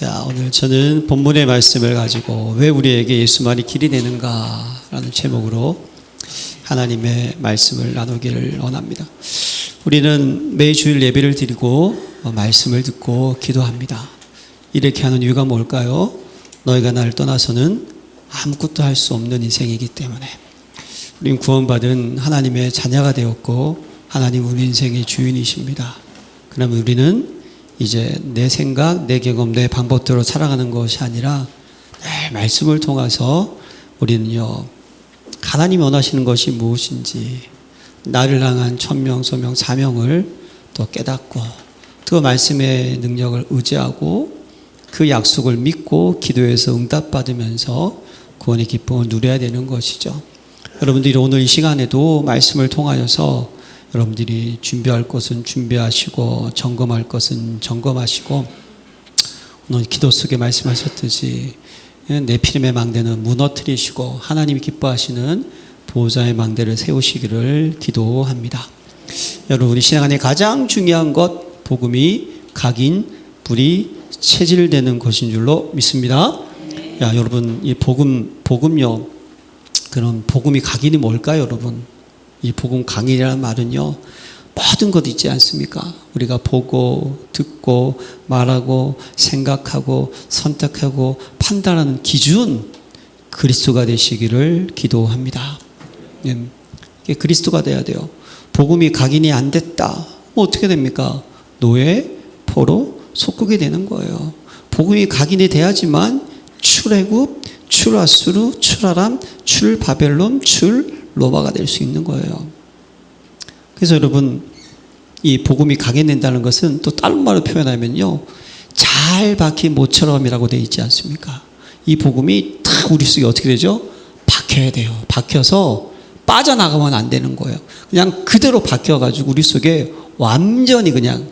자, 오늘 저는 본문의 말씀을 가지고 왜 우리에게 예수만이 길이 되는가 라는 제목으로 하나님의 말씀을 나누기를 원합니다. 우리는 매주일 예배를 드리고 말씀을 듣고 기도합니다. 이렇게 하는 이유가 뭘까요? 너희가 나를 떠나서는 아무것도 할 수 없는 인생이기 때문에. 우리는 구원받은 하나님의 자녀가 되었고 하나님 우리 인생의 주인이십니다. 그러면 우리는 이제 내 생각, 내 경험, 내 방법대로 살아가는 것이 아니라 늘 말씀을 통해서 우리는요, 하나님이 원하시는 것이 무엇인지 나를 향한 천명, 소명, 사명을 또 깨닫고 그 말씀의 능력을 의지하고 그 약속을 믿고 기도해서 응답받으면서 구원의 기쁨을 누려야 되는 것이죠. 여러분들이 오늘 이 시간에도 말씀을 통하여서 여러분들이 준비할 것은 준비하시고 점검할 것은 점검하시고 오늘 기도 속에 말씀하셨듯이 네피림의 망대는 무너뜨리시고 하나님이 기뻐하시는 보호자의 망대를 세우시기를 기도합니다. 여러분, 우리 신앙 안에 가장 중요한 것, 복음이 각인, 불이 체질되는 것인 줄로 믿습니다. 야, 여러분, 이 복음요. 그럼 복음이 각인이 뭘까요, 여러분? 이 복음 강인이라는 말은요, 모든 것 있지 않습니까? 우리가 보고 듣고 말하고 생각하고 선택하고 판단하는 기준, 그리스도가 되시기를 기도합니다. 이게 그리스도가 돼야 돼요. 복음이 각인이 안 됐다. 뭐 어떻게 됩니까? 노예, 포로, 속국이 되는 거예요. 복음이 각인이 돼야지만 출애굽, 출아수르, 출아람, 출바벨론, 로마가 될 수 있는 거예요. 그래서 여러분, 이 복음이 각인된다는 것은 또 다른 말로 표현하면요, 잘 박힌 모처럼이라고 되어 있지 않습니까? 이 복음이 딱 우리 속에 어떻게 되죠? 박혀야 돼요. 박혀서 빠져나가면 안 되는 거예요. 그냥 그대로 박혀가지고 우리 속에 완전히 그냥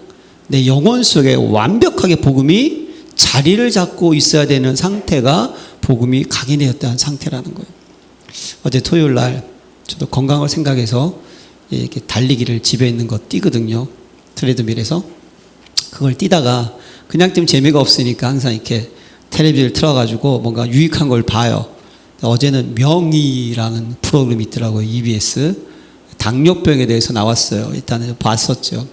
내 영혼 속에 완벽하게 복음이 자리를 잡고 있어야 되는 상태가 복음이 각인되었다는 상태라는 거예요. 어제 토요일 날 저도 건강을 생각해서 이렇게 달리기를 집에 있는 거 뛰거든요. 트레드밀에서. 그걸 뛰다가 그냥 뛰면 재미가 없으니까 항상 이렇게 텔레비전을 틀어가지고 뭔가 유익한 걸 봐요. 어제는 명의라는 프로그램이 있더라고요. EBS. 당뇨병에 대해서 나왔어요. 일단은 봤었죠.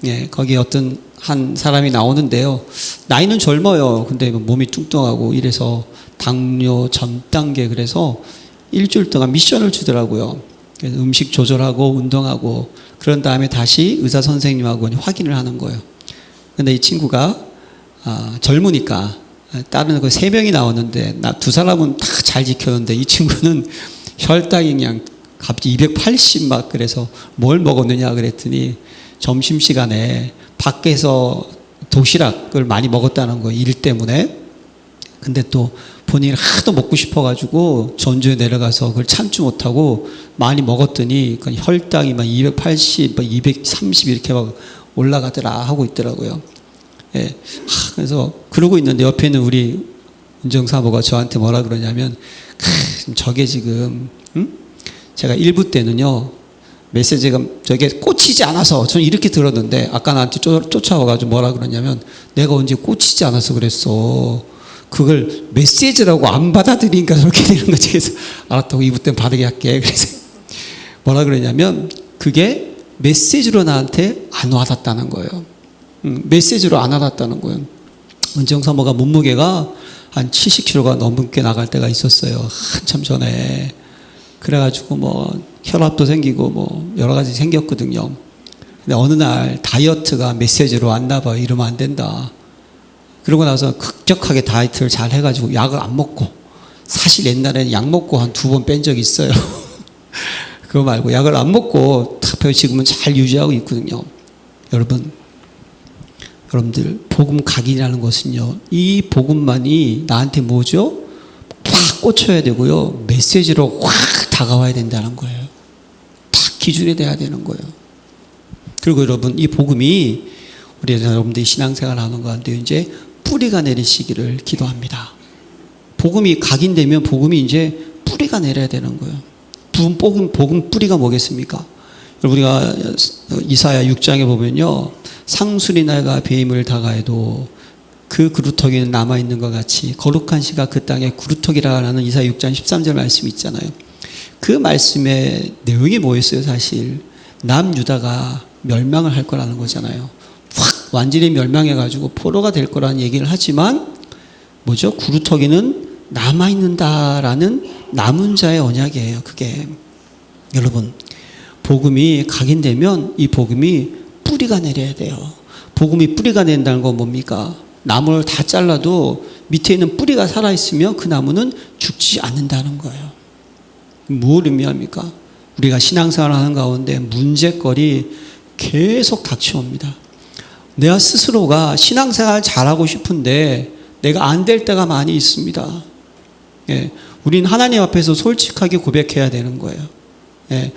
예, 거기 어떤 한 사람이 나오는데요. 나이는 젊어요. 근데 몸이 뚱뚱하고 이래서 당뇨 전 단계, 그래서 일주일 동안 미션을 주더라고요. 그래서 음식 조절하고 운동하고 그런 다음에 다시 의사 선생님하고 확인을 하는 거예요. 근데 이 친구가 젊으니까 다른 그 3명이 나왔는데 두 사람은 다 잘 지켰는데 이 친구는 혈당이 그냥 갑자기 280 막, 그래서 뭘 먹었느냐 그랬더니 점심시간에 밖에서 도시락을 많이 먹었다는 거예요. 일 때문에. 근데 또 본인이 하도 먹고 싶어가지고 전주에 내려가서 그걸 참지 못하고 많이 먹었더니 혈당이 막 280, 230 이렇게 막 올라가더라 하고 있더라고요. 예. 그래서 그러고 있는데 옆에 있는 우리 은정사모가 저한테 뭐라 그러냐면, 저게 지금, 제가 1부 때는요, 메시지가 저게 꽂히지 않아서 저는 이렇게 들었는데 아까 나한테 쫓아와가지고 뭐라 그러냐면, 내가 언제 꽂히지 않아서 그랬어. 그걸 메시지라고 안 받아들이니까 저렇게 되는 거지. 그래서 알았다고 2부 때는 받게 할게. 그래서 뭐라 그러냐면, 그게 메시지로 나한테 안 와닿다는 거예요. 메시지로 안 와닿다는 거예요. 은정사모가 몸무게가 한 70kg가 넘게 나갈 때가 있었어요. 한참 전에. 그래가지고 뭐 혈압도 생기고 뭐 여러 가지 생겼거든요. 근데 어느 날 다이어트가 메시지로 왔나 봐요. 이러면 안 된다. 그러고 나서 급격하게 다이어트를 잘 해가지고 약을 안 먹고, 사실 옛날에는 약 먹고 한 2번 뺀 적이 있어요. 그거 말고 약을 안 먹고 지금은 잘 유지하고 있거든요. 여러분들 복음 각인이라는 것은요, 이 복음만이 나한테 뭐죠? 팍 꽂혀야 되고요, 메시지로 확 다가와야 된다는 거예요. 딱 기준이 돼야 되는 거예요. 그리고 여러분, 이 복음이 우리 여러분들이 신앙생활 하는 가운데 이제 뿌리가 내리시기를 기도합니다. 복음이 각인되면 복음이 이제 뿌리가 내려야 되는 거예요. 복음 뿌리가 뭐겠습니까? 우리가 이사야 6장에 보면요, 상술이 날과 배임을 다가해도 그 구루터기는 남아있는 것 같이 거룩한 씨가 그 땅에 구루터기라는 이사야 6장 13절 말씀이 있잖아요. 그 말씀의 내용이 뭐였어요? 사실 남유다가 멸망을 할 거라는 거잖아요. 확 완전히 멸망해가지고 포로가 될 거라는 얘기를 하지만 뭐죠? 구루터기는 남아있는다라는 남은 자의 언약이에요. 그게 여러분, 복음이 각인되면 이 복음이 뿌리가 내려야 돼요. 복음이 뿌리가 낸다는 건 뭡니까? 나무를 다 잘라도 밑에 있는 뿌리가 살아있으면 그 나무는 죽지 않는다는 거예요. 뭘 의미합니까? 우리가 신앙생활을 하는 가운데 문제거리 계속 닥쳐옵니다. 내가 스스로가 신앙생활 잘하고 싶은데 내가 안 될 때가 많이 있습니다. 예, 우린 하나님 앞에서 솔직하게 고백해야 되는 거예요. 예,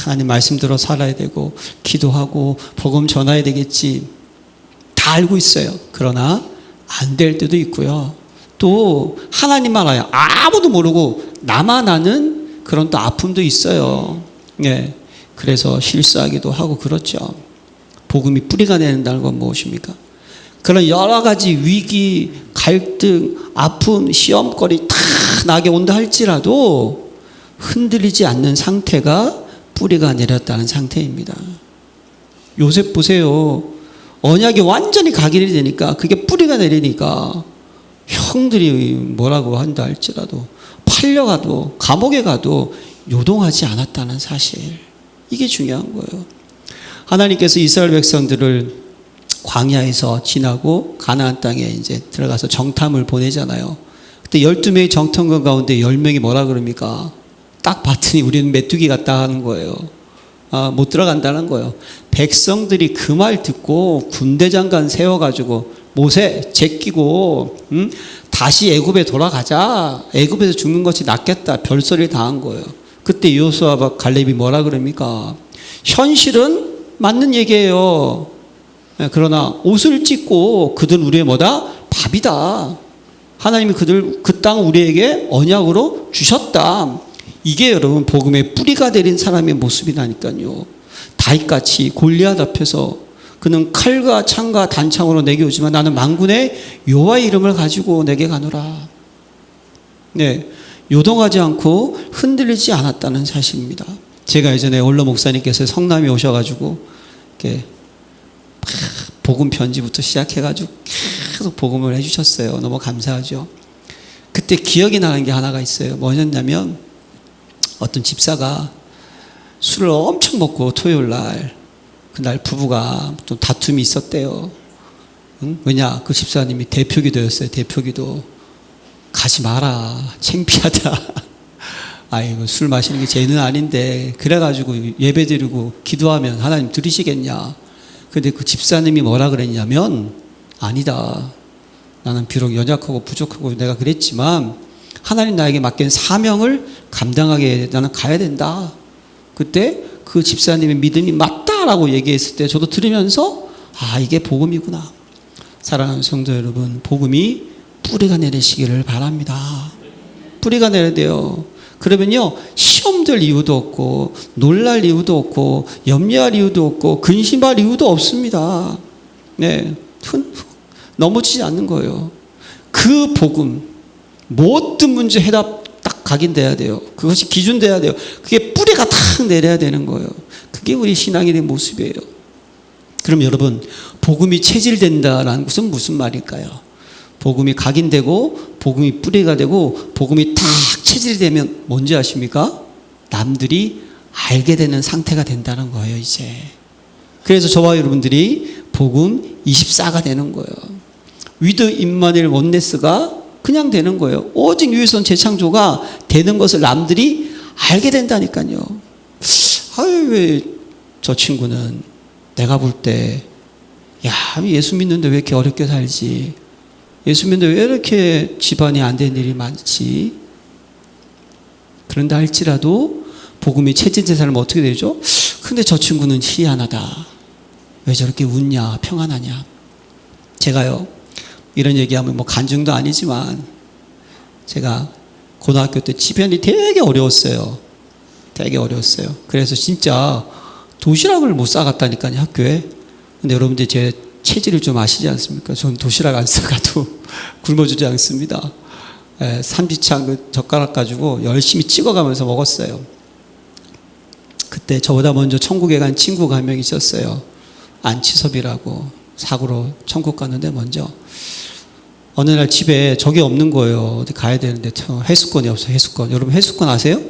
하나님 말씀 들어 살아야 되고 기도하고 복음 전해야 되겠지. 다 알고 있어요. 그러나 안 될 때도 있고요. 또 하나님만 알아요. 아무도 모르고 나만 아는 그런 또 아픔도 있어요. 예, 그래서 실수하기도 하고 그렇죠. 복음이 뿌리가 된다는 건 무엇입니까? 그런 여러 가지 위기, 갈등, 아픔, 시험거리 다 나게 온다 할지라도 흔들리지 않는 상태가 뿌리가 내렸다는 상태입니다. 요셉 보세요. 언약이 완전히 각인이 되니까 그게 뿌리가 내리니까 형들이 뭐라고 한다 할지라도 팔려가도 감옥에 가도 요동하지 않았다는 사실. 이게 중요한 거예요. 하나님께서 이스라엘 백성들을 광야에서 지나고 가나안 땅에 이제 들어가서 정탐을 보내잖아요. 그때 12명의 정탐관 가운데 10명이 뭐라 그럽니까? 딱 봤더니 우리는 메뚜기 같다 하는 거예요. 못 들어간다는 거예요. 백성들이 그 말 듣고 군대장관 세워가지고 모세 제끼고 다시 애굽에 돌아가자. 애굽에서 죽는 것이 낫겠다. 별소리를 다 한 거예요. 그때 여호수아와 갈렙이 뭐라 그럽니까? 현실은 맞는 얘기예요. 그러나 옷을 찢고 그들은 우리의 뭐다? 밥이다. 하나님이 그들 그 땅 우리에게 언약으로 주셨다. 이게 여러분 복음의 뿌리가 내린 사람의 모습이라니까요. 다윗같이 골리앗 앞에서 그는 칼과 창과 단창으로 내게 오지만 나는 만군의 여호와의 이름을 가지고 내게 가노라. 네, 요동하지 않고 흔들리지 않았다는 사실입니다. 제가 예전에 원로 목사님께서 성남에 오셔가지고 이렇게 복음 편지부터 시작해가지고 계속 복음을 해주셨어요. 너무 감사하죠. 그때 기억이 나는 게 하나가 있어요. 뭐였냐면 어떤 집사가 술을 엄청 먹고 토요일 날 그날 부부가 좀 다툼이 있었대요. 응? 왜냐? 그 집사님이 대표기도였어요. 대표기도. 가지 마라. 창피하다. 아이고 술 마시는 게 죄는 아닌데 그래가지고 예배드리고 기도하면 하나님 들으시겠냐. 근데 그 집사님이 뭐라 그랬냐면 아니다. 나는 비록 연약하고 부족하고 내가 그랬지만 하나님 나에게 맡긴 사명을 감당하게 나는 가야 된다. 그때 그 집사님의 믿음이 맞다라고 얘기했을 때 저도 들으면서 이게 복음이구나. 사랑하는 성도 여러분, 복음이 뿌리가 내리시기를 바랍니다. 뿌리가 내려야 돼요. 그러면요 시험될 이유도 없고 놀랄 이유도 없고 염려할 이유도 없고 근심할 이유도 없습니다. 네, 넘어지지 않는 거예요. 그 복음 모든 문제 해답 딱 각인돼야 돼요. 그것이 기준돼야 돼요. 그게 뿌리가 탁 내려야 되는 거예요. 그게 우리 신앙인의 모습이에요. 그럼 여러분 복음이 체질된다라는 것은 무슨 말일까요? 복음이 각인되고 복음이 뿌리가 되고 복음이 탁 체질이 되면 뭔지 아십니까? 남들이 알게 되는 상태가 된다는 거예요. 이제 그래서 저와 여러분들이 복음 24가 되는 거예요. 위드 임마누엘 원네스가 그냥 되는 거예요. 오직 유일선 재창조가 되는 것을 남들이 알게 된다니까요. 왜 저 친구는 내가 볼 때 예수 믿는데 왜 이렇게 어렵게 살지? 예수 믿는데 왜 이렇게 집안이 안 되는 일이 많지? 그런다 할지라도 복음이 체질된 사람은 어떻게 되죠? 근데 저 친구는 희한하다. 왜 저렇게 웃냐? 평안하냐? 제가요 이런 얘기하면 뭐 간증도 아니지만 제가 고등학교 때 집안이 되게 어려웠어요. 되게 어려웠어요. 그래서 진짜 도시락을 못 싸갔다니까요, 학교에. 근데 여러분들 제 체질을 좀 아시지 않습니까? 전 도시락 안 싸가도 굶어주지 않습니다. 삼지창 그 젓가락 가지고 열심히 찍어가면서 먹었어요. 그때 저보다 먼저 천국에 간 친구가 한 명 있었어요. 안치섭이라고. 사고로 천국 갔는데 먼저. 어느 날 집에 적이 없는 거예요. 어디 가야 되는데 해수권이 없어요. 해수권. 여러분 해수권 아세요?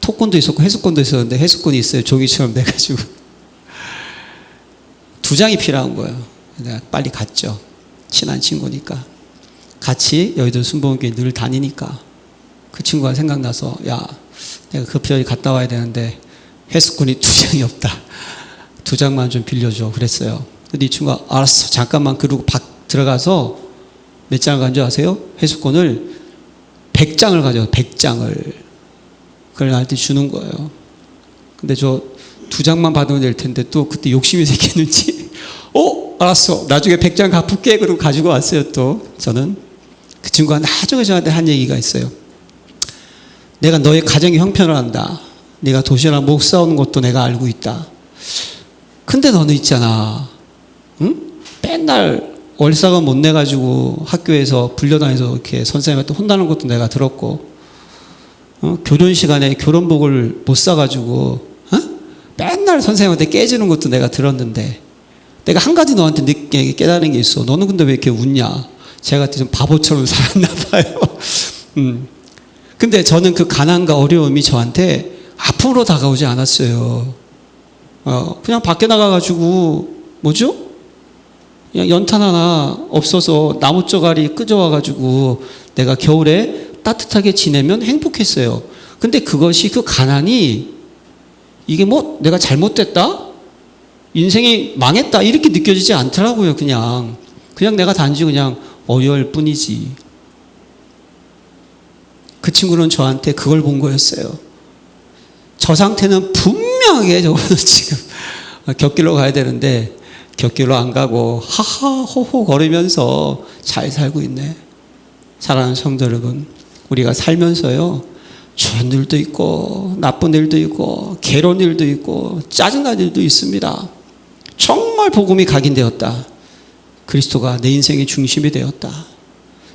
토권도 있었고 해수권도 있었는데 해수권이 있어요. 종이처럼 돼가지고. 2장이 필요한 거예요. 내가 빨리 갔죠. 친한 친구니까. 같이 여의도 순복음교회 늘 다니니까 그 친구가 생각나서 야, 내가 급히 여기 갔다 와야 되는데 해수권이 2장이 없다. 2장만 좀 빌려줘. 그랬어요. 근데 이 친구가 알았어. 잠깐만. 그러고 들어가서 몇 장을 간 줄 아세요? 해수권을 100장을 가져요. 100장을. 그걸 나한테 주는 거예요. 근데 저 2장만 받으면 될 텐데 또 그때 욕심이 생겼는지 알았어. 나중에 100장 갚을게. 그러고 가지고 왔어요. 또 저는. 그 친구가 나중에 저한테 한 얘기가 있어요. 내가 너의 가정의 형편을 안다. 네가 도시락 못 사오는 것도 내가 알고 있다. 근데 너는 있잖아. 응? 맨날 월사금 못 내가지고 학교에서 불려다녀서 이렇게 선생님한테 혼나는 것도 내가 들었고, 결혼 시간에 결혼복을 못 사가지고, 맨날 선생님한테 깨지는 것도 내가 들었는데, 내가 한 가지 너한테 늦게 깨달은 게 있어. 너는 근데 왜 이렇게 웃냐? 제가 좀 바보처럼 살았나 봐요. 근데 저는 그 가난과 어려움이 저한테 아픔으로 다가오지 않았어요. 그냥 밖에 나가가지고, 뭐죠? 그냥 연탄 하나 없어서 나무 쪼가리 끄져와가지고 내가 겨울에 따뜻하게 지내면 행복했어요. 근데 그것이 그 가난이 이게 뭐 내가 잘못됐다? 인생이 망했다? 이렇게 느껴지지 않더라고요. 그냥 내가 단지 그냥 어려울 뿐이지. 그 친구는 저한테 그걸 본 거였어요. 저 상태는 분명하게 저거는 지금 곁길로 가야 되는데 곁길로 안 가고 하하 호호 거리면서 잘 살고 있네. 사랑하는 성도 여러분, 우리가 살면서요 좋은 일도 있고 나쁜 일도 있고 괴로운 일도 있고 짜증난 일도 있습니다. 정말 복음이 각인되었다. 그리스도가 내 인생의 중심이 되었다.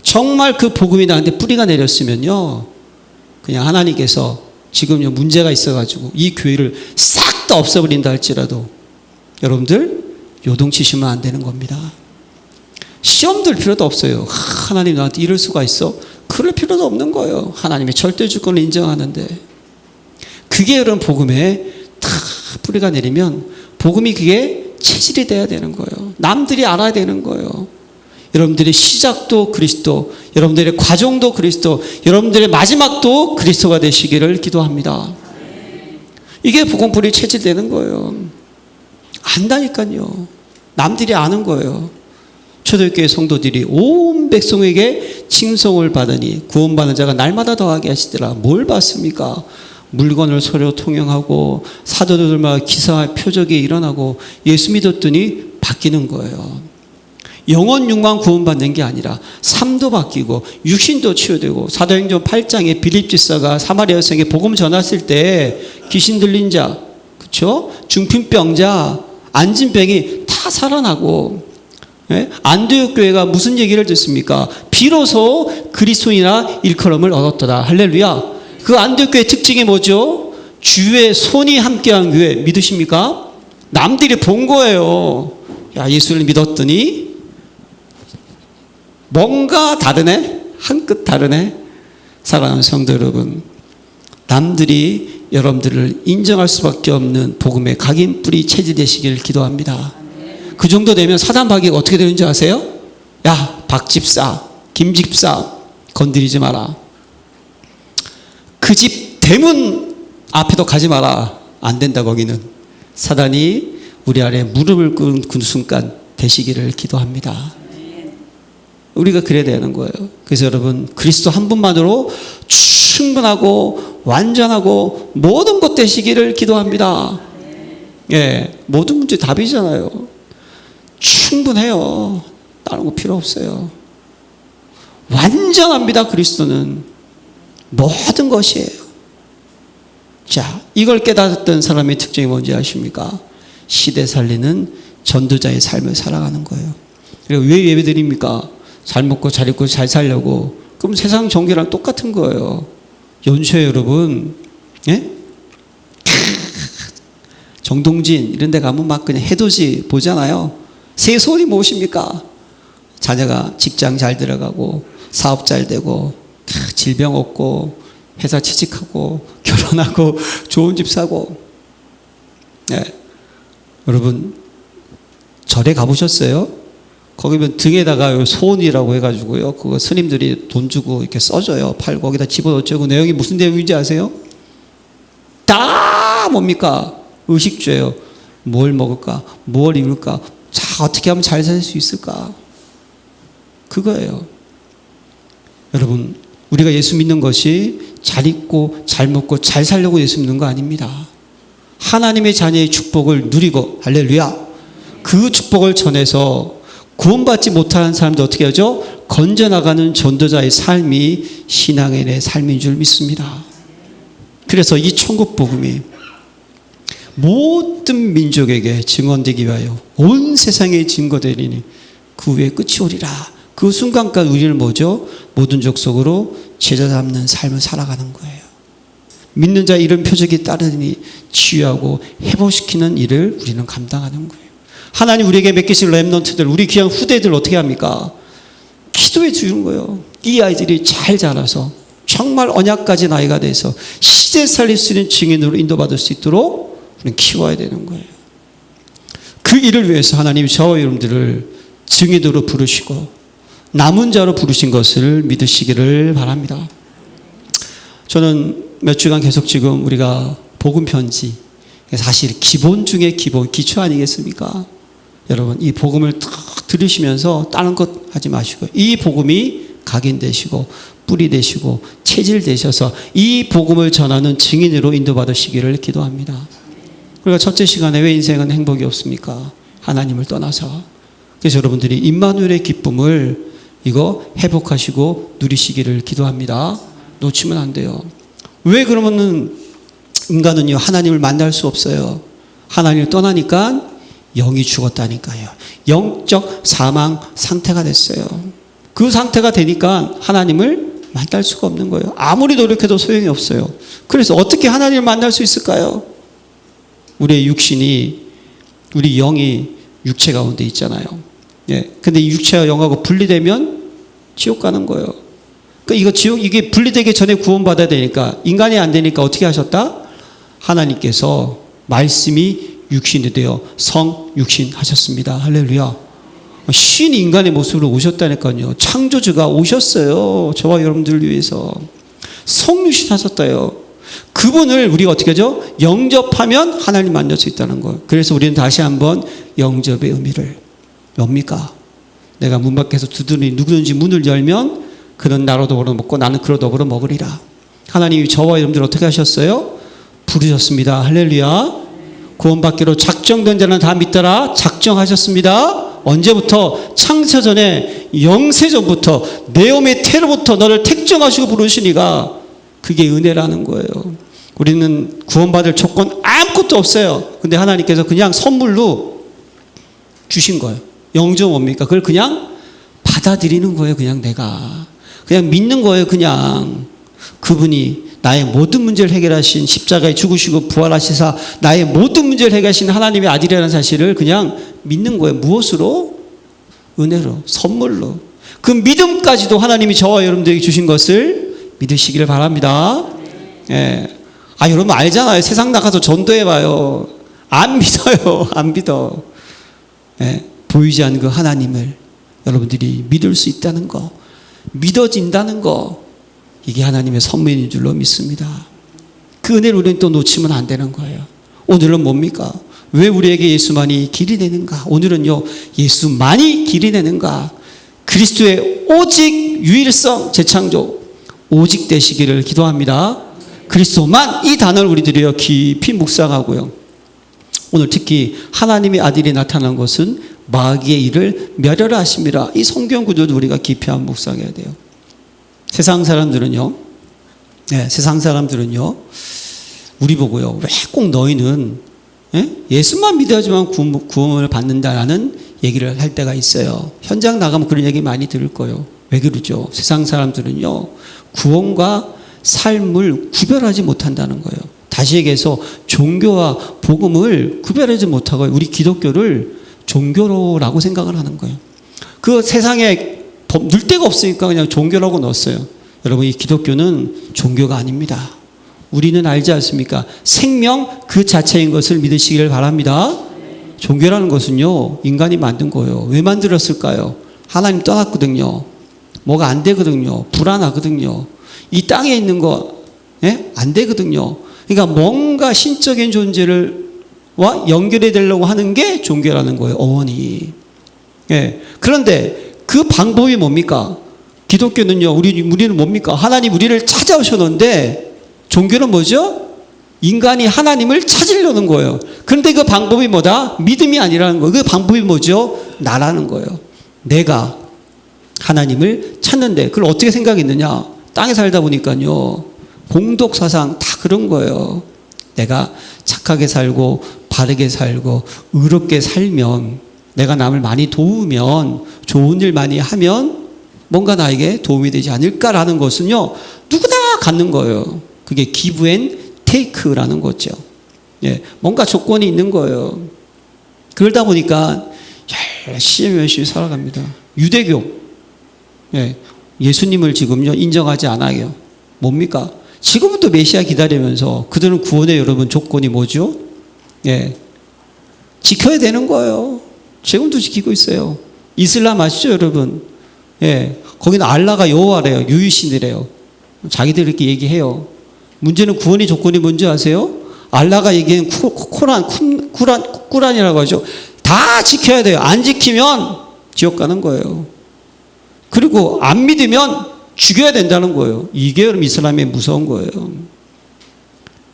정말 그 복음이 나한테 뿌리가 내렸으면요, 그냥 하나님께서 지금 문제가 있어가지고 이 교회를 싹 다 없애버린다 할지라도 여러분들 요동치시면 안 되는 겁니다. 시험 들 필요도 없어요. 하나님 나한테 이럴 수가 있어? 그럴 필요도 없는 거예요. 하나님의 절대 주권을 인정하는데. 그게 여러분 복음에 다 뿌리가 내리면 복음이 그게 체질이 돼야 되는 거예요. 남들이 알아야 되는 거예요. 여러분들의 시작도 그리스도, 여러분들의 과정도 그리스도, 여러분들의 마지막도 그리스도가 되시기를 기도합니다. 이게 복음 뿌리 체질되는 거예요. 안다니까요. 남들이 아는 거예요. 초대교회 성도들이 온 백성에게 칭송을 받으니 구원받는 자가 날마다 더하게 하시더라. 뭘 받습니까? 물건을 서로 통용하고 사도들마다 기사와 표적이 일어나고 예수 믿었더니 바뀌는 거예요. 영혼 육만 구원받는 게 아니라 삶도 바뀌고 육신도 치유되고. 사도행전 8장에 빌립 집사가 사마리아 여성에 복음 전했을 때 귀신 들린 자, 그렇죠? 중풍병자, 안진병이 다 살아나고. 안디옥 교회가 무슨 얘기를 듣습니까? 비로소 그리스도인이라 일컬음을 얻었더라. 할렐루야. 그 안디옥 교회의 특징이 뭐죠? 주의 손이 함께한 교회. 믿으십니까? 남들이 본 거예요. 야, 예수를 믿었더니 뭔가 다르네? 한 끗 다르네? 사랑하는 성도 여러분, 남들이 여러분들을 인정할 수밖에 없는 복음의 각인 뿌리 체질 되시기를 기도합니다. 그 정도 되면 사단 박이가 어떻게 되는지 아세요? 야, 박 집사, 김 집사 건드리지 마라. 그 집 대문 앞에도 가지 마라. 안 된다. 거기는 사단이 우리 아래 무릎을 꿇은 그 순간 되시기를 기도합니다. 우리가 그래야 되는 거예요. 그래서 여러분, 그리스도 한 분만으로 충분하고 완전하고 모든 것 되시기를 기도합니다. 예, 모든 문제 답이잖아요. 충분해요. 다른 거 필요 없어요. 완전합니다. 그리스도는 모든 것이에요. 자, 이걸 깨닫던 사람의 특징이 뭔지 아십니까? 시대 살리는 전도자의 삶을 살아가는 거예요. 그리고 왜 예배드립니까? 잘 먹고 잘 입고 잘 살려고. 그럼 세상 종교랑 똑같은 거예요. 연초에 여러분, 예? 정동진 이런 데 가면 막 그냥 해돋이 보잖아요. 새 소리 무엇입니까? 자녀가 직장 잘 들어가고 사업 잘 되고 질병 없고 회사 취직하고 결혼하고 좋은 집 사고. 네. 여러분 절에 가보셨어요? 거기면 등에다가 소원이라고 해가지고요. 그거 스님들이 돈 주고 이렇게 써줘요. 팔고 거기다 집어넣고. 내용이 무슨 내용인지 아세요? 다 뭡니까? 의식주예요. 뭘 먹을까? 뭘 입을까? 자, 어떻게 하면 잘 살 수 있을까? 그거예요. 여러분, 우리가 예수 믿는 것이 잘 입고 잘 먹고 잘 살려고 예수 믿는 거 아닙니다. 하나님의 자녀의 축복을 누리고, 할렐루야, 그 축복을 전해서 구원받지 못하는 사람도 어떻게 하죠? 건져나가는 전도자의 삶이 신앙의 내 삶인 줄 믿습니다. 그래서 이 천국 복음이 모든 민족에게 증언되기 위하여 온 세상에 증거되리니 그 후에 끝이 오리라. 그 순간까지 우리는 뭐죠? 모든 족속으로 제자 잡는 삶을 살아가는 거예요. 믿는 자 이런 표적이 따르니 치유하고 회복시키는 일을 우리는 감당하는 거예요. 하나님 우리에게 맡기신 렘넌트들, 우리 귀한 후대들 어떻게 합니까? 기도해 주는 거예요. 이 아이들이 잘 자라서 정말 언약 가진 아이가 돼서 시대 살릴 수 있는 증인으로 인도받을 수 있도록 우리는 키워야 되는 거예요. 그 일을 위해서 하나님이 저와 여러분들을 증인으로 부르시고 남은 자로 부르신 것을 믿으시기를 바랍니다. 저는 몇 주간 계속 지금 우리가 복음 편지, 사실 기본 중에 기본, 기초 아니겠습니까? 여러분 이 복음을 딱 들으시면서 다른 것 하지 마시고 이 복음이 각인 되시고 뿌리 되시고 체질 되셔서 이 복음을 전하는 증인으로 인도받으시기를 기도합니다. 우리가 첫째 시간에 왜 인생은 행복이 없습니까? 하나님을 떠나서. 그래서 여러분들이 임마누엘의 기쁨을 이거 회복하시고 누리시기를 기도합니다. 놓치면 안 돼요. 왜 그러면은 인간은요 하나님을 만날 수 없어요. 하나님을 떠나니까 영이 죽었다니까요. 영적 사망 상태가 됐어요. 그 상태가 되니까 하나님을 만날 수가 없는 거예요. 아무리 노력해도 소용이 없어요. 그래서 어떻게 하나님을 만날 수 있을까요? 우리의 육신이, 우리 영이 육체 가운데 있잖아요. 예. 근데 이 육체와 영하고 분리되면 지옥 가는 거예요. 그러니까 이게 분리되기 전에 구원받아야 되니까, 인간이 안 되니까 어떻게 하셨다? 하나님께서 말씀이 육신이 되어 성육신 하셨습니다. 할렐루야. 신이 인간의 모습으로 오셨다니까요. 창조주가 오셨어요. 저와 여러분들을 위해서. 성육신 하셨다요. 그분을 우리가 어떻게 하죠? 영접하면 하나님 만날 수 있다는 거예요. 그래서 우리는 다시 한번 영접의 의미를, 뭡니까? 내가 문 밖에서 두드리니 누구든지 문을 열면 그는 나로 더불어 먹고 나는 그로 더불어 먹으리라. 하나님이 저와 여러분들 어떻게 하셨어요? 부르셨습니다. 할렐루야. 구원받기로 작정된 자는 다 믿더라. 작정하셨습니다. 언제부터? 창세전에, 영세전부터, 네옴의 태로부터 너를 택정하시고 부르시니가 그게 은혜라는 거예요. 우리는 구원받을 조건 아무것도 없어요. 근데 하나님께서 그냥 선물로 주신 거예요. 영접 뭡니까? 그걸 그냥 받아들이는 거예요. 그냥 내가 그냥 믿는 거예요. 그냥 그분이 나의 모든 문제를 해결하신, 십자가에 죽으시고 부활하시사 나의 모든 문제를 해결하신 하나님의 아들이라는 사실을 그냥 믿는 거예요. 무엇으로? 은혜로, 선물로. 그 믿음까지도 하나님이 저와 여러분들에게 주신 것을 믿으시기를 바랍니다. 예. 여러분 알잖아요. 세상 나가서 전도해봐요. 안 믿어요. 안 믿어. 예. 보이지 않는 그 하나님을 여러분들이 믿을 수 있다는 거, 믿어진다는 거, 이게 하나님의 선물인 줄로 믿습니다. 그 은혜를 우리는 또 놓치면 안 되는 거예요. 오늘은 뭡니까? 왜 우리에게 예수만이 길이 되는가? 오늘은요, 예수만이 길이 되는가? 그리스도의 오직 유일성, 재창조, 오직 되시기를 기도합니다. 그리스도만, 이 단어를 우리들이요 깊이 묵상하고요. 오늘 특히 하나님의 아들이 나타난 것은 마귀의 일을 멸하라 하십니다. 이 성경 구조도 우리가 깊이 한번 묵상해야 돼요. 세상 사람들은요, 세상 사람들은요, 우리 보고요, 왜 꼭 너희는 예수만 믿어야지만 구원을 받는다라는 얘기를 할 때가 있어요. 현장 나가면 그런 얘기 많이 들을 거예요. 왜 그러죠? 세상 사람들은요, 구원과 삶을 구별하지 못한다는 거예요. 다시 얘기해서 종교와 복음을 구별하지 못하고 우리 기독교를 종교라고 생각을 하는 거예요. 그 세상에 넣을 데가 없으니까 그냥 종교라고 넣었어요. 여러분, 이 기독교는 종교가 아닙니다. 우리는 알지 않습니까? 생명 그 자체인 것을 믿으시기를 바랍니다. 종교라는 것은요, 인간이 만든 거예요. 왜 만들었을까요? 하나님 떠났거든요. 뭐가 안 되거든요. 불안하거든요. 이 땅에 있는 거, 예? 안 되거든요. 그러니까 뭔가 신적인 존재와 연결이 되려고 하는 게 종교라는 거예요. 어원이. 예. 그런데 그 방법이 뭡니까? 기독교는요, 우리는 뭡니까? 하나님 우리를 찾아오셨는데, 종교는 뭐죠? 인간이 하나님을 찾으려는 거예요. 그런데 그 방법이 뭐다? 믿음이 아니라는 거예요. 그 방법이 뭐죠? 나라는 거예요. 내가 하나님을 찾는데, 그걸 어떻게 생각했느냐? 땅에 살다 보니까요, 공덕사상 다 그런 거예요. 내가 착하게 살고, 바르게 살고, 의롭게 살면, 내가 남을 많이 도우면, 좋은 일 많이 하면, 뭔가 나에게 도움이 되지 않을까라는 것은요, 누구나 갖는 거예요. 그게 give and take라는 거죠. 예, 뭔가 조건이 있는 거예요. 그러다 보니까 열심히 살아갑니다. 유대교, 예, 예수님을 지금요 인정하지 않아요. 뭡니까? 지금부터 메시아 기다리면서 그들은 구원의 여러분 조건이 뭐죠? 예, 지켜야 되는 거예요. 지금도 지키고 있어요. 이슬람 아시죠, 여러분? 예, 거기는 알라가 여호와래요. 유일신이래요. 자기들 이렇게 얘기해요. 문제는 구원의 조건이 뭔지 아세요? 알라가 얘기한 꾸란이라고 하죠. 다 지켜야 돼요. 안 지키면 지옥 가는 거예요. 그리고 안 믿으면 죽여야 된다는 거예요. 이게 여러분 이슬람의 무서운 거예요.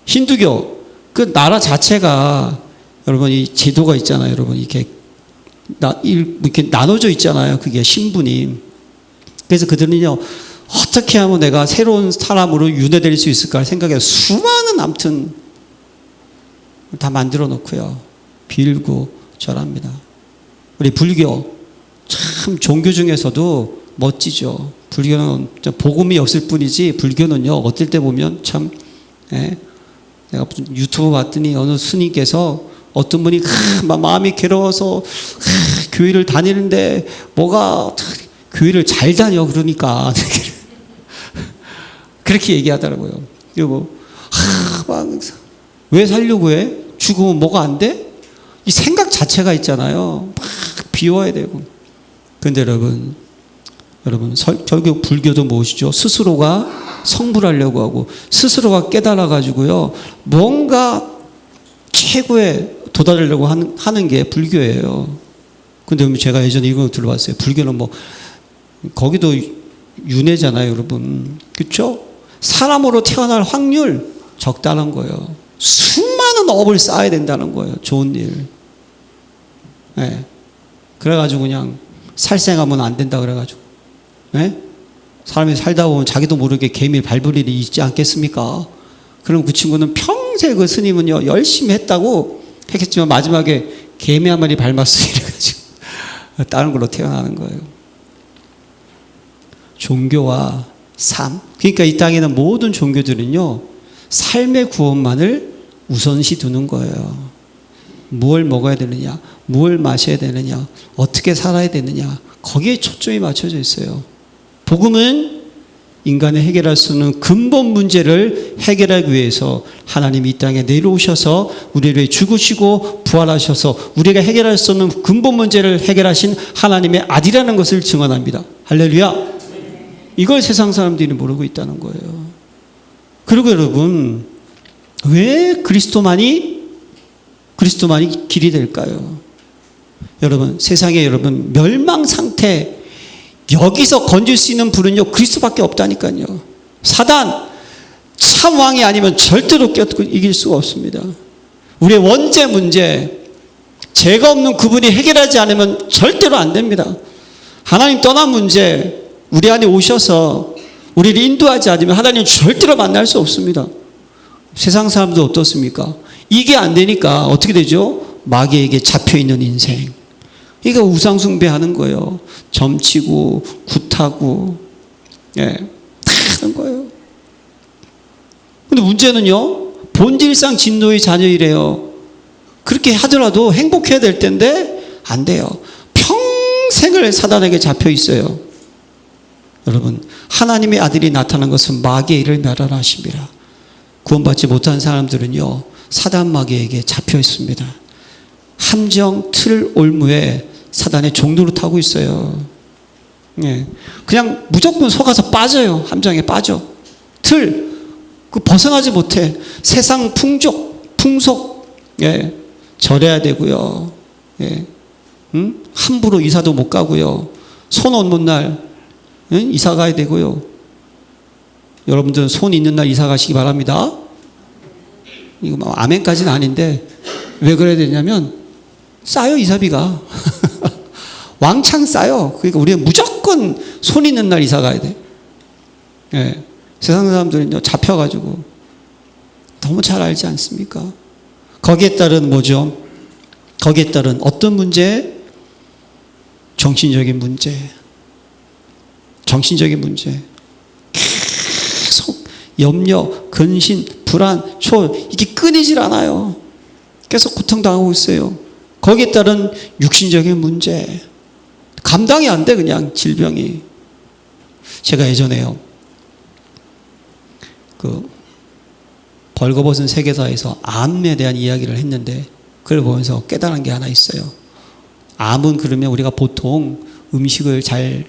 힌두교, 그 나라 자체가 여러분 이 제도가 있잖아요. 여러분 이렇게 나눠져 있잖아요. 그게 신분이. 그래서 그들은요, 어떻게 하면 내가 새로운 사람으로 윤회될 수 있을까 생각해서 수많은 아무튼 다 만들어 놓고요. 빌고 절합니다. 우리 불교, 참 종교 중에서도 멋지죠. 불교는 복음이 없을 뿐이지, 불교는요, 어떨 때 보면 참, 예, 내가 무슨 유튜브 봤더니 어느 스님께서 어떤 분이 마음이 괴로워서 교회를 다니는데 뭐가 교회를 잘 다녀 그러니까 그렇게 얘기하더라고요. 그리고 왜 살려고 해? 죽으면 뭐가 안 돼? 이 생각 자체가 있잖아요. 막 비워야 되고. 그런데 여러분 결국 불교도 무엇이죠? 스스로가 성불하려고 하고 스스로가 깨달아가지고요, 뭔가 최고에 도달하려고 하는 게 불교예요. 근데 제가 예전에 이거 들어봤어요. 불교는 뭐 거기도 윤회잖아요, 여러분. 그렇죠? 사람으로 태어날 확률 적다는 거예요. 수많은 업을 쌓아야 된다는 거예요. 좋은 일. 네. 그래가지고 그냥 살생하면 안 된다 그래가지고. 네? 사람이 살다 보면 자기도 모르게 개미 밟을 일이 있지 않겠습니까? 그럼 그 친구는 평생 그 스님은요, 열심히 했겠지만 마지막에 개미 한 마리 밟았어 이래가지고 다른 걸로 태어나는 거예요. 종교와 삶. 그러니까 이 땅에는 모든 종교들은요, 삶의 구원만을 우선시 두는 거예요. 무엇을 먹어야 되느냐, 무엇을 마셔야 되느냐, 어떻게 살아야 되느냐, 거기에 초점이 맞춰져 있어요. 복음은 인간이 해결할 수 없는 근본 문제를 해결하기 위해서 하나님이 이 땅에 내려오셔서 우리를 위해 죽으시고 부활하셔서 우리가 해결할 수 없는 근본 문제를 해결하신 하나님의 아들이라는 것을 증언합니다. 할렐루야. 이걸 세상 사람들이 모르고 있다는 거예요. 그리고 여러분, 왜 그리스도만이 길이 될까요? 여러분, 세상에 여러분 멸망 상태, 여기서 건질 수 있는 분은요, 그리스도밖에 없다니까요. 사단, 참 왕이 아니면 절대로 이길 수가 없습니다. 우리의 원죄 문제, 죄가 없는 그분이 해결하지 않으면 절대로 안 됩니다. 하나님 떠난 문제, 우리 안에 오셔서 우리를 인도하지 않으면 하나님 절대로 만날 수 없습니다. 세상 사람들 어떻습니까? 이게 안 되니까 어떻게 되죠? 마귀에게 잡혀있는 인생. 이거 우상숭배하는 거예요. 점치고 굿하고 다 하는 거예요. 근데 문제는요, 본질상 진노의 자녀이래요. 그렇게 하더라도 행복해야 될 텐데 안 돼요. 평생을 사단에게 잡혀 있어요. 여러분, 하나님의 아들이 나타난 것은 마귀의 일을 멸하라 하십니다. 구원받지 못한 사람들은요, 사단 마귀에게 잡혀 있습니다. 함정, 틀, 올무에 사단의 종로로 타고 있어요. 그냥 무조건 속아서 빠져요. 함정에 빠져. 틀, 벗어나지 못해. 세상 풍속, 절해야 되고요. 함부로 이사도 못 가고요. 손 없는 날 이사 가야 되고요. 여러분들은 손 있는 날 이사 가시기 바랍니다. 이거 뭐 아멘까지는 아닌데 왜 그래야 되냐면 싸요, 이사비가. 왕창 싸요. 그러니까 우리는 무조건 손 있는 날 이사 가야 돼. 세상 사람들은요, 잡혀가지고 너무 잘 알지 않습니까? 거기에 따른 뭐죠? 거기에 따른 어떤 문제? 정신적인 문제. 정신적인 문제. 계속 염려, 근심, 불안, 이게 끊이질 않아요. 계속 고통당하고 있어요. 거기에 따른 육신적인 문제. 감당이 안 돼, 그냥 질병이. 제가 예전에요, 벌거벗은 세계사에서 암에 대한 이야기를 했는데 그걸 보면서 깨달은 게 하나 있어요. 암은 그러면 우리가 보통 음식을 잘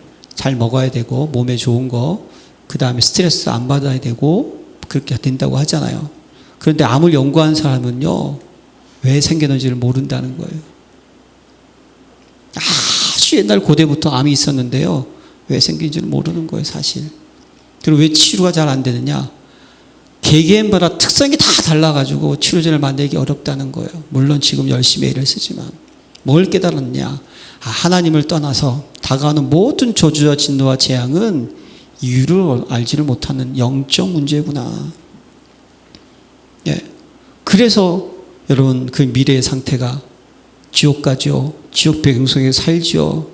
먹어야 되고 몸에 좋은 거, 그 다음에 스트레스 안 받아야 되고 그렇게 된다고 하잖아요. 그런데 암을 연구한 사람은요, 왜 생겼는지를 모른다는 거예요. 아주 옛날 고대부터 암이 있었는데요, 왜 생긴지를 모르는 거예요, 사실. 그리고 왜 치료가 잘 안 되느냐? 개개인마다 특성이 다 달라가지고 치료제를 만들기 어렵다는 거예요. 물론 지금 열심히 애를 쓰지만. 뭘 깨달았냐? 하나님을 떠나서 다가오는 모든 저주와 진노와 재앙은 이유를 알지를 못하는 영적 문제구나. 그래서 여러분, 그 미래의 상태가 지옥 가죠. 지옥 배경 속에 살죠.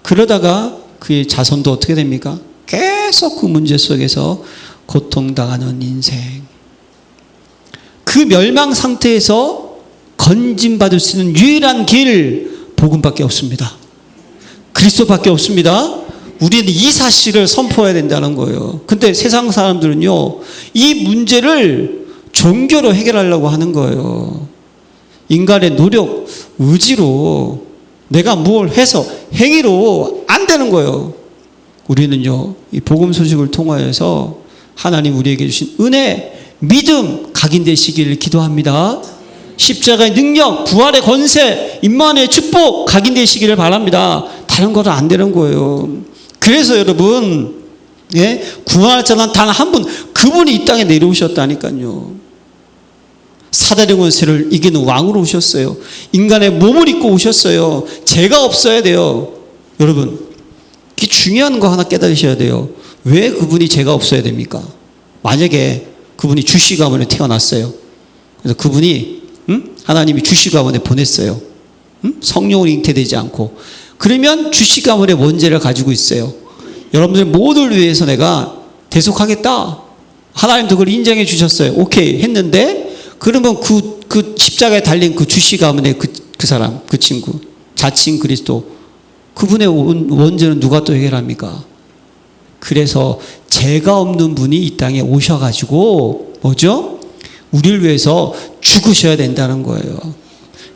그러다가 그의 자손도 어떻게 됩니까? 계속 그 문제 속에서 고통당하는 인생. 그 멸망 상태에서 건진받을 수 있는 유일한 길, 복음밖에 없습니다. 그리스도밖에 없습니다. 우리는 이 사실을 선포해야 된다는 거예요. 근데 세상 사람들은요, 이 문제를 종교로 해결하려고 하는 거예요. 인간의 노력, 의지로, 내가 뭘 해서 행위로 안 되는 거예요. 우리는요, 이 복음 소식을 통하여서 하나님 우리에게 주신 은혜, 믿음 각인되시기를 기도합니다. 십자가의 능력, 부활의 권세, 임마누엘의 축복 각인되시기를 바랍니다. 다른 거는 안 되는 거예요. 그래서 여러분, 구원할 자는 단 한 분, 그분이 이 땅에 내려오셨다니까요. 사단의 권세를 이기는 왕으로 오셨어요. 인간의 몸을 입고 오셨어요. 죄가 없어야 돼요. 여러분, 이게 중요한 거 하나 깨달으셔야 돼요. 왜 그분이 죄가 없어야 됩니까? 만약에 그분이 주씨 가문에 태어났어요. 그래서 그분이 하나님이 주씨 가문에 보냈어요. 성령으로 잉태되지 않고. 그러면 주씨 가문의 원죄를 가지고 있어요. 여러분들 모두를 위해서 내가 대속하겠다. 하나님도 그걸 인정해 주셨어요. 오케이 했는데, 그러면 그 십자가에 달린 그 주씨 가문의 그 사람, 그 친구, 자칭 그리스도, 그분의 원죄는 누가 또 해결합니까? 그래서 죄가 없는 분이 이 땅에 오셔가지고 뭐죠? 우리를 위해서 죽으셔야 된다는 거예요.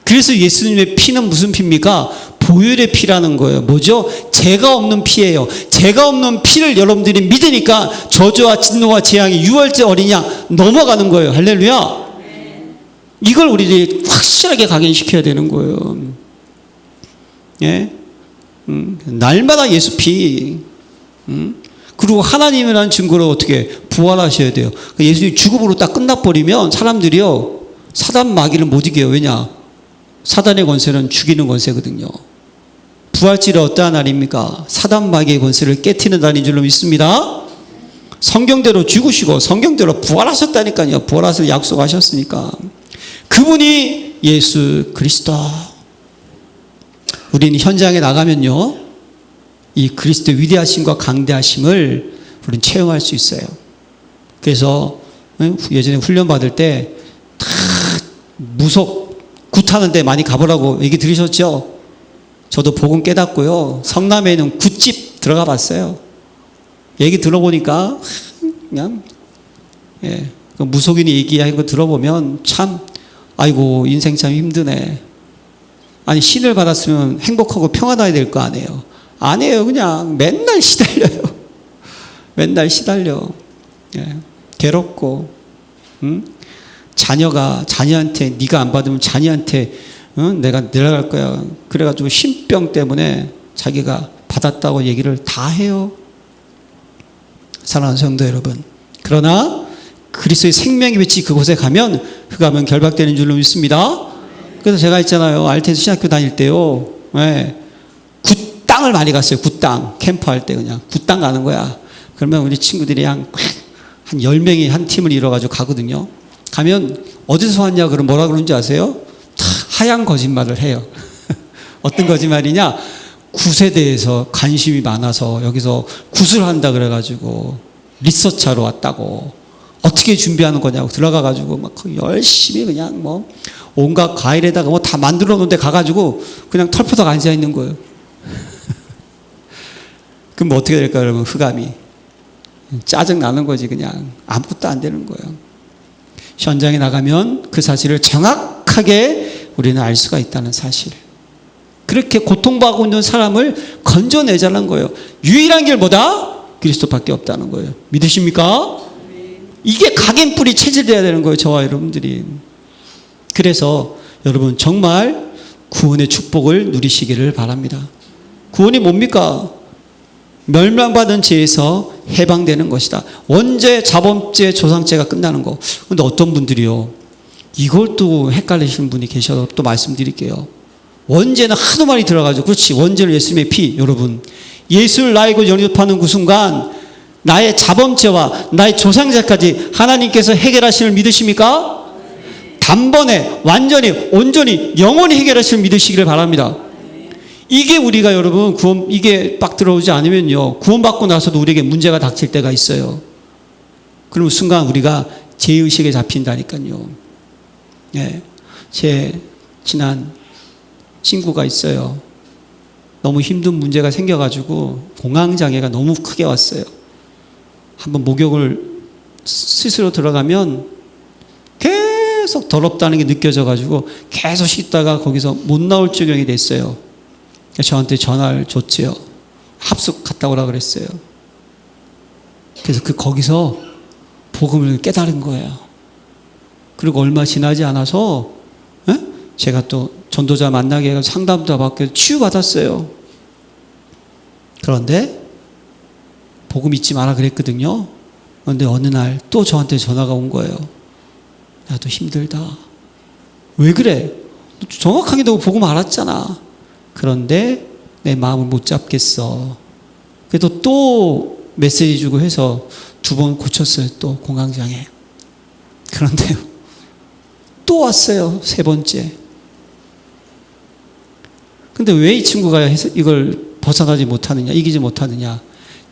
그래서 예수님의 피는 무슨 피입니까? 보혈의 피라는 거예요. 뭐죠? 죄가 없는 피예요. 죄가 없는 피를 여러분들이 믿으니까 저주와 진노와 재앙이 유월절 어린 양 넘어가는 거예요. 할렐루야. 이걸 우리들이 확실하게 각인시켜야 되는 거예요. 날마다 예수 피. 그리고 하나님이라는 증거로 어떻게 부활하셔야 돼요. 예수님 죽음으로 딱 끝나버리면 사람들이요, 사단 마귀를 못 이겨요. 왜냐? 사단의 권세는 죽이는 권세거든요. 부활절이 어떠한 날입니까? 사단 마귀의 권세를 깨트리는 날인 줄로 믿습니다. 성경대로 죽으시고 성경대로 부활하셨다니까요. 부활하셔서 약속하셨으니까. 그분이 예수 그리스도. 우리는 현장에 나가면요, 이 그리스도의 위대하심과 강대하심을 우리는 체험할 수 있어요. 그래서 예전에 훈련 받을 때 다 무속 굿하는 데 많이 가보라고 얘기 들으셨죠? 저도 복음 깨닫고요, 성남에는 굿집 들어가 봤어요. 얘기 들어보니까 그냥 무속인이 얘기하는 거 들어보면 참, 아이고 인생 참 힘드네. 아니 신을 받았으면 행복하고 평안해야 될 거 아니에요. 아니에요. 그냥 맨날 시달려요. 맨날 시달려. 괴롭고, 자녀한테 네가 안 받으면 자녀한테 내가 내려갈 거야. 그래가지고 신병 때문에 자기가 받았다고 얘기를 다 해요. 사랑하는 성도 여러분, 그러나 그리스도의 생명의 빛이 그곳에 가면 흑암은 결박되는 줄로 믿습니다. 그래서 제가 있잖아요, 알테스 신학교 다닐 때요, 굿땅을 많이 갔어요. 굿땅 캠프할 때 그냥 굿땅 가는 거야. 그러면 우리 친구들이 한 10명이 한 팀을 이뤄가지고 가거든요. 가면 어디서 왔냐 그러면 뭐라 그러는지 아세요? 다 하얀 거짓말을 해요. 어떤 거짓말이냐? 굿에 대해서 관심이 많아서 여기서 굿을 한다 그래가지고 리서치하러 왔다고, 어떻게 준비하는 거냐고 들어가가지고 막 열심히 그냥 뭐 온갖 과일에다가 뭐 다 만들어 놓은 데 가가지고 그냥 털포덕 앉아 있는 거예요. 그럼 뭐 어떻게 될까 여러분? 흑암이 짜증 나는 거지. 그냥 아무것도 안 되는 거예요. 현장에 나가면 그 사실을 정확하게 우리는 알 수가 있다는 사실. 그렇게 고통받고 있는 사람을 건져내자는 거예요. 유일한 길 뭐다? 그리스도밖에 없다는 거예요. 믿으십니까? 이게 각인뿌리 체질돼야 되는 거예요. 저와 여러분들이. 그래서 여러분 정말 구원의 축복을 누리시기를 바랍니다. 구원이 뭡니까? 멸망받은 죄에서 해방되는 것이다. 원죄, 자범죄, 조상죄가 끝나는 거. 근데 어떤 분들이요, 이걸 또 헷갈리시는 분이 계셔서 또 말씀드릴게요. 원죄는 하도 많이 들어가지고, 그렇지, 원죄는 예수님의 피. 여러분, 예수를 나이고 영접하는 그 순간 나의 자범죄와 나의 조상죄까지 하나님께서 해결하시는 믿으십니까? 단번에 완전히 온전히 영원히 해결하시는 믿으시기를 바랍니다. 이게 우리가 여러분 구원, 이게 빡 들어오지 않으면요, 구원받고 나서도 우리에게 문제가 닥칠 때가 있어요. 그러면 순간 우리가 죄의식에 잡힌다니까요. 제 친한 친구가 있어요. 너무 힘든 문제가 생겨가지고 공황장애가 너무 크게 왔어요. 한번 목욕을 스스로 들어가면 계속 더럽다는 게 느껴져가지고 계속 씻다가 거기서 못 나올 지경이 됐어요. 저한테 전화를 줬지요. 합숙 갔다 오라 그랬어요. 그래서 거기서 복음을 깨달은 거예요. 그리고 얼마 지나지 않아서 제가 또 전도자 만나게 해서 상담도 받고 치유받았어요. 그런데 복음 잊지 마라 그랬거든요. 그런데 어느 날 또 저한테 전화가 온 거예요. 나도 힘들다. 왜 그래? 정확하게도 복음 알았잖아. 그런데 내 마음을 못 잡겠어. 그래도 또 메시지 주고 해서 2번 고쳤어요. 또 공황장애. 그런데요, 또 왔어요. 3번째. 근데 왜 이 친구가 이걸 벗어나지 못하느냐, 이기지 못하느냐?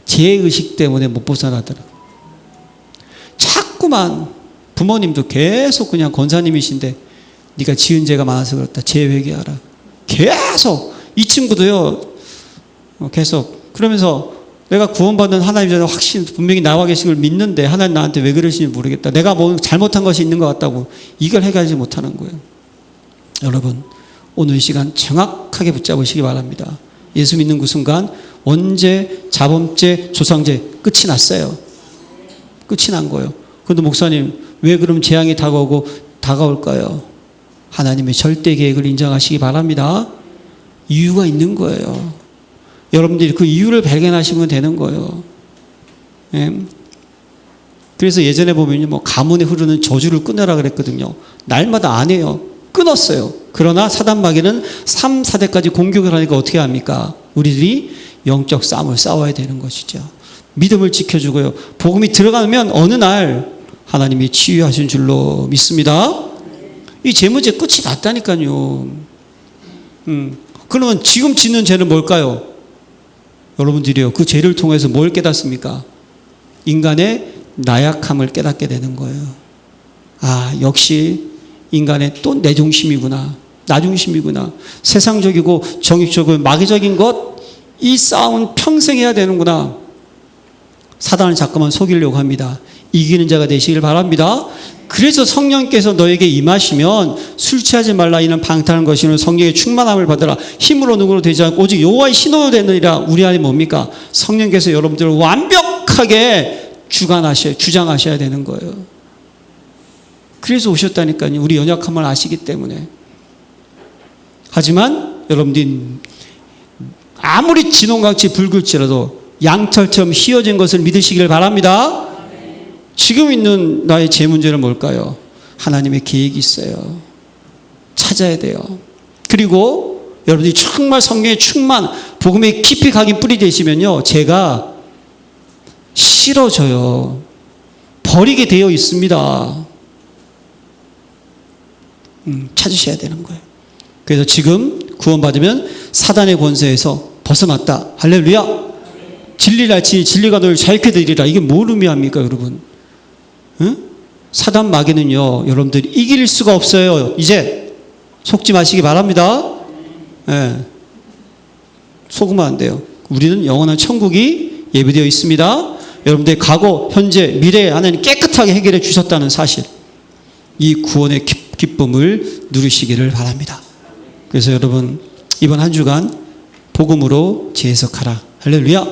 죄의식 때문에 못 벗어나더라고요. 자꾸만 부모님도 계속 그냥 권사님이신데 네가 지은 죄가 많아서 그렇다, 죄 회개하라. 계속 이 친구도요, 계속 그러면서 내가 구원받는 하나님 전에 확신, 분명히 나와 계신 걸 믿는데 하나님 나한테 왜 그러시는지 모르겠다, 내가 뭐 잘못한 것이 있는 것 같다고 이걸 해결하지 못하는 거예요. 여러분, 오늘 이 시간 정확하게 붙잡으시기 바랍니다. 예수 믿는 그 순간 원죄, 자범죄, 조상죄 끝이 났어요. 끝이 난 거예요. 그런데 목사님, 왜 그럼 재앙이 다가올까요? 하나님의 절대 계획을 인정하시기 바랍니다. 이유가 있는 거예요. 여러분들이 그 이유를 발견하시면 되는 거예요. 그래서 예전에 보면 뭐 가문에 흐르는 저주를 끊으라 그랬거든요. 날마다 안 해요. 끊었어요. 그러나 사단 마귀는 3, 4대까지 공격을 하니까 어떻게 합니까? 우리들이 영적 싸움을 싸워야 되는 것이죠. 믿음을 지켜주고요. 복음이 들어가면 어느 날 하나님이 치유하신 줄로 믿습니다. 이 제 문제 끝이 났다니까요. 그러면 지금 짓는 죄는 뭘까요? 여러분들이요, 그 죄를 통해서 뭘 깨닫습니까? 인간의 나약함을 깨닫게 되는 거예요. 아, 역시 인간의 또 내 중심이구나, 나 중심이구나, 세상적이고 정욕적이고 마귀적인 것, 이 싸움은 평생 해야 되는구나. 사단을 자꾸만 속이려고 합니다. 이기는 자가 되시길 바랍니다. 그래서 성령께서 너에게 임하시면 술 취하지 말라, 이는 방탕한 것이는 성령의 충만함을 받으라. 힘으로 능으로 되지 않고 오직 여호와의 신호로 되느니라. 우리 안에 뭡니까? 성령께서 여러분들을 완벽하게 주장하셔야 되는 거예요. 그래서 오셨다니까요. 우리 연약함을 아시기 때문에. 하지만 여러분들이 아무리 진홍같이 붉을지라도 양털처럼 휘어진 것을 믿으시길 바랍니다. 지금 있는 나의 제 문제는 뭘까요? 하나님의 계획이 있어요. 찾아야 돼요. 그리고 여러분들이 정말 성령의 충만, 복음에 깊이 각인 뿌리 되시면요, 제가 싫어져요. 버리게 되어 있습니다. 찾으셔야 되는 거예요. 그래서 지금 구원받으면 사단의 권세에서 벗어났다. 할렐루야. 진리를 알지 진리가 너를 자유케 되리라. 이게 뭘 의미합니까, 여러분? 응? 사단 마귀는요, 여러분들이 이길 수가 없어요. 이제 속지 마시기 바랍니다. 네. 속으면 안 돼요. 우리는 영원한 천국이 예비되어 있습니다. 여러분들의 과거, 현재, 미래에 하나님 깨끗하게 해결해 주셨다는 사실, 이 구원의 기쁨을 누리시기를 바랍니다. 그래서 여러분, 이번 한 주간 복음으로 재해석하라. 할렐루야.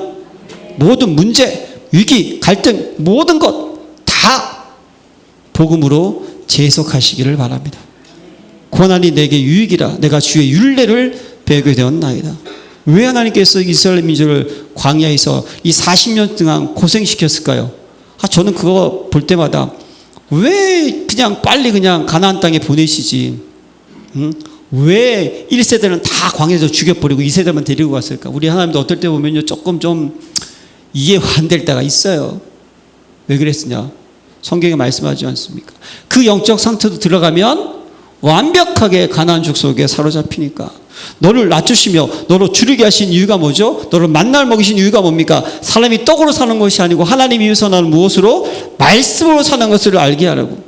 모든 문제, 위기, 갈등, 모든 것 다 복음으로 재해석하시기를 바랍니다. 고난이 내게 유익이라 내가 주의 율례를 배우게 되었나이다. 왜 하나님께서 이스라엘 민족을 광야에서 이 40년 동안 고생시켰을까요? 저는 그거 볼 때마다 왜 그냥 빨리 그냥 가나안 땅에 보내시지? 왜 1세대는 다 광야에서 죽여버리고 2세대만 데리고 갔을까? 우리 하나님도 어떨 때 보면요, 조금 좀 이해가 안 될 때가 있어요. 왜 그랬으냐? 성경에 말씀하지 않습니까? 그 영적 상태도 들어가면 완벽하게 가나안 족속에 사로잡히니까. 너를 낮추시며 너로 줄이게 하신 이유가 뭐죠? 너를 만날 먹이신 이유가 뭡니까? 사람이 떡으로 사는 것이 아니고 하나님 위해서 나는 무엇으로? 말씀으로 사는 것을 알게 하라고.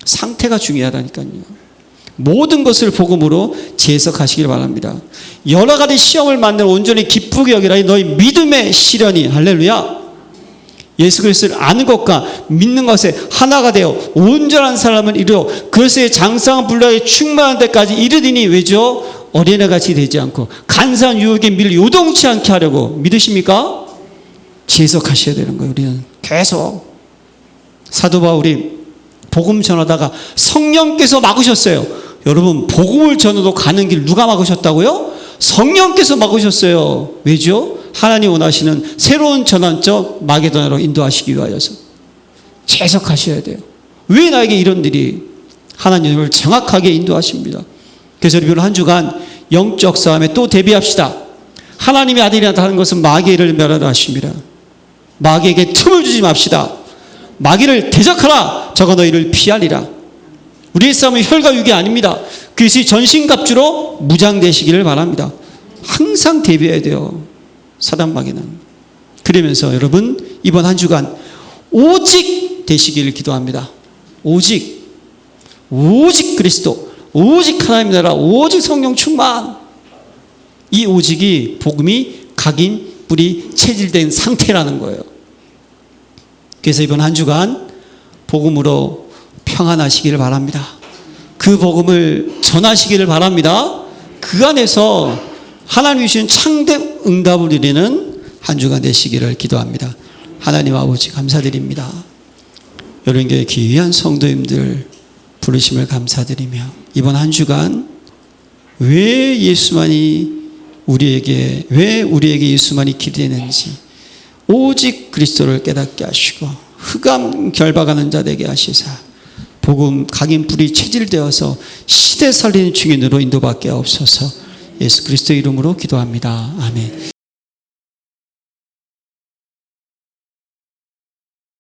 상태가 중요하다니까요. 모든 것을 복음으로 재해석하시길 바랍니다. 여러 가지 시험을 만나 온전히 기쁘게 여기라. 너희 믿음의 시련이, 할렐루야, 예수 그리스도를 아는 것과 믿는 것에 하나가 되어 온전한 사람을 이루어 그것의 장성한 분량에 충만한 데까지 이르리니. 왜죠? 어린애같이 되지 않고 간사한 유혹에 밀 요동치 않게 하려고. 믿으십니까? 재해석하셔야 되는 거예요. 우리는 계속. 사도 바울이 복음 전하다가 성령께서 막으셨어요. 여러분, 복음을 전해도 가는 길 누가 막으셨다고요? 성령께서 막으셨어요. 왜죠? 하나님 원하시는 새로운 전환점 마게도나로 인도하시기 위하여서. 재해석하셔야 돼요. 왜 나에게 이런 일이? 하나님을 정확하게 인도하십니다. 그래서 우리 한 주간 영적 싸움에 또 대비합시다. 하나님의 아들이라 하는 것은 마귀를 멸하라 하십니다. 마귀에게 틈을 주지 맙시다. 마귀를 대적하라. 저가 너희를 피하리라. 우리의 싸움은 혈과 육이 아닙니다. 그것이 전신갑주로 무장되시기를 바랍니다. 항상 대비해야 돼요. 사단 마귀는. 그러면서 여러분, 이번 한 주간 오직 되시기를 기도합니다. 오직 그리스도, 오직 하나님 나라, 오직 성령 충만. 이 오직이 복음이 각인 뿌리 체질된 상태라는 거예요. 그래서 이번 한 주간 복음으로 평안하시기를 바랍니다. 그 복음을 전하시기를 바랍니다. 그 안에서 하나님이 주신 참된 응답을 누리는 한 주간 되시기를 기도합니다. 하나님 아버지 감사드립니다. 여러분께 귀한 성도님들 부르심을 감사드리며 이번 한 주간 왜 우리에게 예수만이 기대되는지 오직 그리스도를 깨닫게 하시고 흑암 결박하는 자 되게 하시사 복음 각인 뿌리 체질되어서 시대 살리는 증인으로 인도받게 하옵소서. 예수 그리스도의 이름으로 기도합니다. 아멘.